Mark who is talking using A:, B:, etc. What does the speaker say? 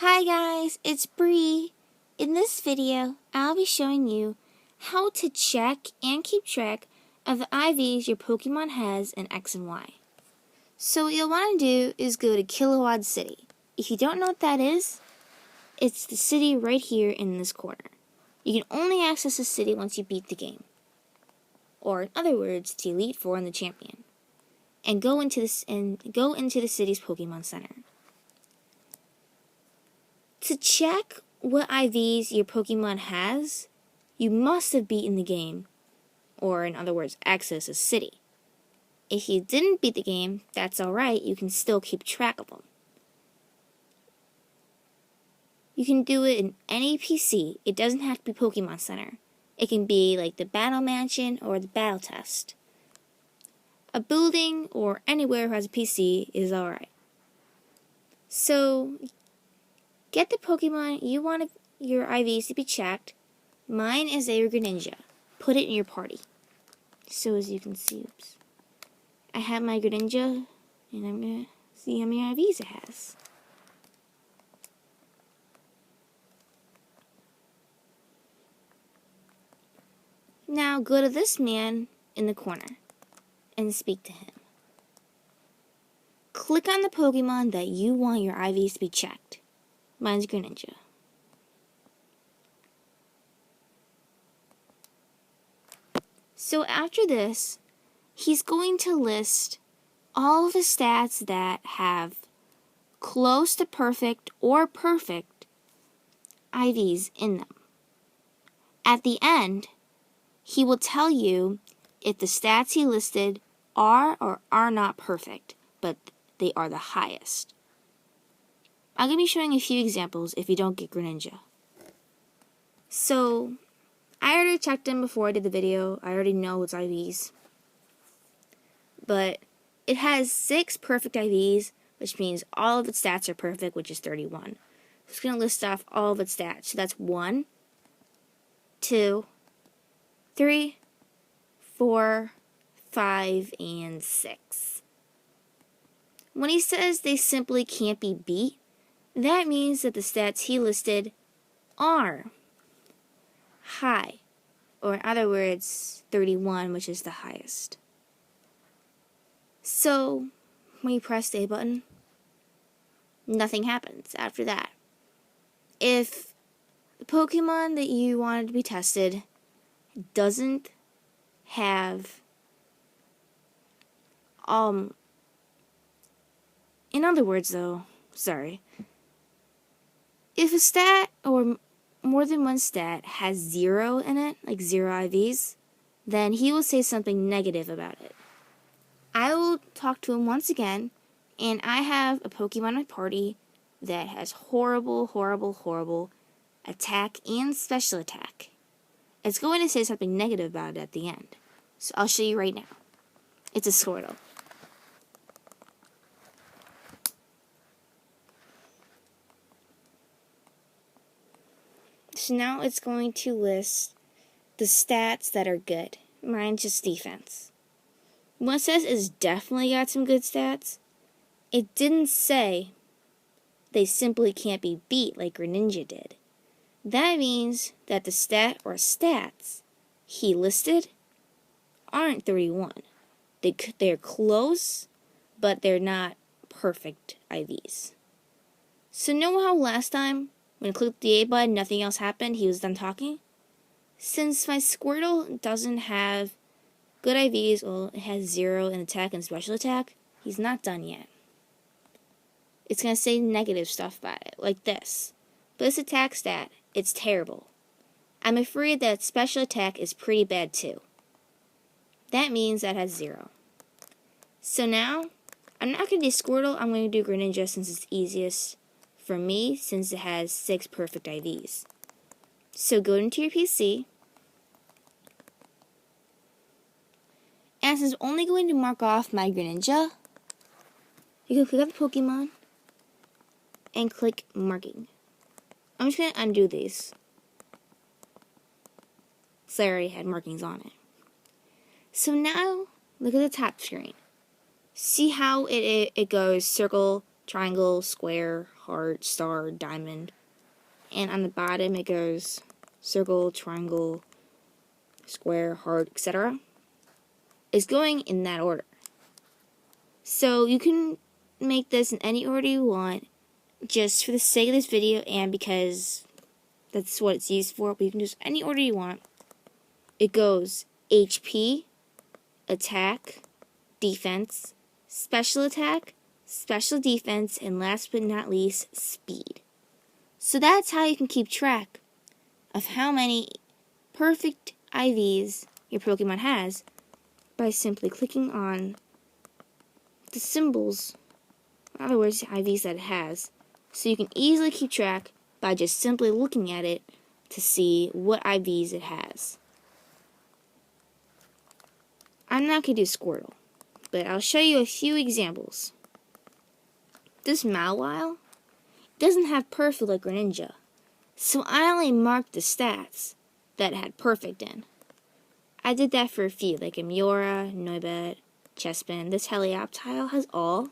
A: Hi guys, it's Bree. In this video, I'll be showing you how to check and keep track of the IVs your Pokemon has in X and Y. So what you'll want to do is go to Killawatt City. If you don't know what that is, it's the city right here in this corner. You can only access the city once you beat the game. Or in other words, the Elite Four and the Champion. And go into the city's Pokemon Center. To check what IVs your Pokemon has, you must have beaten the game, or in other words, access a city. If you didn't beat the game, that's alright, you can still keep track of them. You can do it in any PC, it doesn't have to be Pokemon Center. It can be like the Battle Mansion or the Battle Test. A building or anywhere who has a PC is alright. So, get the Pokemon you want your IVs to be checked. Mine is a Greninja. Put it in your party. So as you can see, I have my Greninja, and I'm going to see how many IVs it has. Now go to this man in the corner and speak to him. Click on the Pokemon that you want your IVs to be checked. Mine's Greninja. So after this, he's going to list all of the stats that have close to perfect or perfect IVs in them. At the end, he will tell you if the stats he listed are or are not perfect, but they are the highest. I'm going to be showing a few examples if you don't get Greninja. So, I already checked them before I did the video. I already know it's IVs. But it has 6 perfect IVs, which means all of its stats are perfect, which is 31. It's going to list off all of its stats. So that's 1, 2, 3, 4, 5, and 6. When he says they simply can't be beat, that means that the stats he listed are high, or in other words, 31, which is the highest. So, when you press the A button, nothing happens after that. If the Pokemon that you wanted to be tested doesn't have, in other words though, if a stat or more than one stat has 0 in it, like 0 IVs, then he will say something negative about it. I will talk to him once again, and I have a Pokemon in my party that has horrible, horrible, horrible attack and special attack. It's going to say something negative about it at the end. So I'll show you right now. It's a Squirtle. So now it's going to list the stats that are good. Mine's just defense. What it says is definitely got some good stats. It didn't say they simply can't be beat like Greninja did. That means that the stat or stats he listed aren't 31. They're close, but they're not perfect IVs. So know how last time, when I clicked the A button, nothing else happened, he was done talking? Since my Squirtle doesn't have good IVs, well, it has 0 in attack and special attack, he's not done yet. It's going to say negative stuff about it, like this. But this attack stat, it's terrible. I'm afraid that special attack is pretty bad too. That means that has 0. So now, I'm not going to do Squirtle, I'm going to do Greninja since it's easiest for me, since it has 6 perfect IVs. So go into your PC, and since I'm only going to mark off my Greninja, you can click on the Pokemon, and click Marking. I'm just going to undo these. So I already had markings on it. So now, look at the top screen. See how it goes circle, triangle, square, heart, star, diamond. And on the bottom it goes circle, triangle, square, heart, etc. It's going in that order. So you can make this in any order you want, just for the sake of this video and because that's what it's used for, but you can do any order you want. It goes HP, attack, defense, special attack, special defense, and last but not least, speed. So that's how you can keep track of how many perfect IVs your Pokemon has by simply clicking on the symbols, in other words, the IVs that it has. So you can easily keep track by just simply looking at it to see what IVs it has. I'm not going to do Squirtle, but I'll show you a few examples. This Mawile doesn't have perfect like Greninja, so I only marked the stats that it had perfect in. I did that for a few, like Miura, Noibat, Chespin. This Helioptile has all,